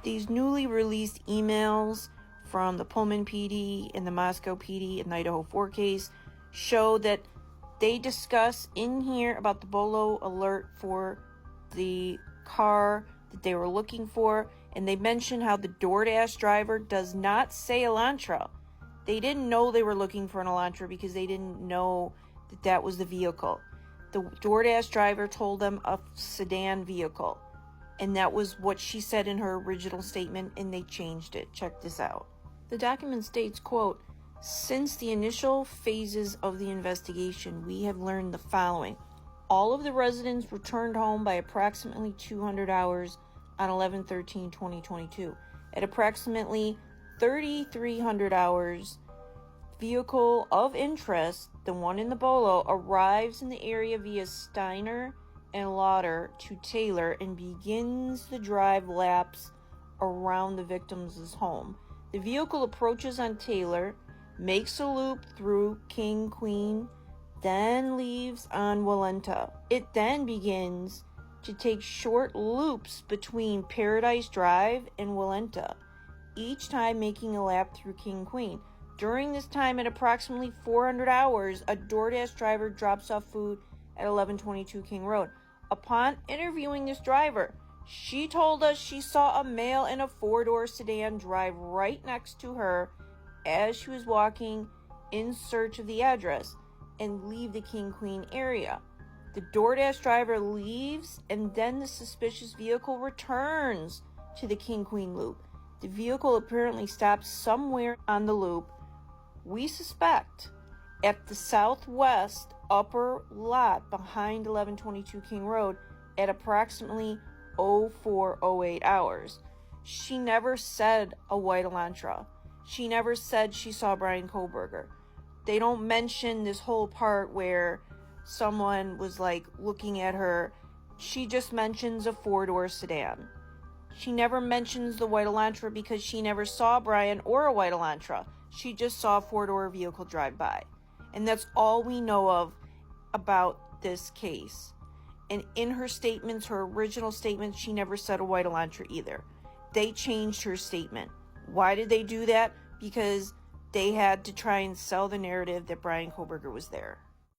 These newly released emails from the Pullman PD and the Moscow PD and the Idaho 4 case show that they discuss in here about the Bolo alert for the car that they were looking for, and they mention how the DoorDash driver does not say Elantra. They didn't know they were looking for an Elantra because they didn't know that that was the vehicle. The DoorDash driver told them a sedan vehicle, and that was what she said in her original statement, and they changed it. Check this out. The document states, quote, "Since the initial phases of the investigation, we have learned the following. All of the residents returned home by approximately 200 hours on 11/13/2022. At approximately 3,300 hours, vehicle of interest, the one in the Bolo, arrives in the area via Steiner and Lauder to Taylor and begins the drive laps around the victim's home. The vehicle approaches on Taylor, makes a loop through King Queen, then leaves on Walenta. It then begins to take short loops between Paradise Drive and Walenta, each time making a lap through King Queen. During this time, at approximately 400 hours, a DoorDash driver drops off food at 1122 King Road. Upon interviewing this driver, she told us she saw a male in a four-door sedan drive right next to her as she was walking in search of the address and leave the King Queen area. The DoorDash driver leaves, and then the suspicious vehicle returns to the King Queen loop. The vehicle apparently stops somewhere on the loop. We suspect at the southwest upper lot behind 1122 King Road at approximately 0408 hours. She never said a white Elantra. She never said she saw Bryan Kohberger. They don't mention this whole part where someone was like looking at her. She just mentions a four-door sedan. She never mentions the white Elantra because she never saw Bryan or a white Elantra. She just saw a four-door vehicle drive by. And that's all we know of about this case. And in her statements, her original statements, she never said a white Elantra either. They changed her statement. Why did they do that? Because they had to try and sell the narrative that Bryan Kohberger was there.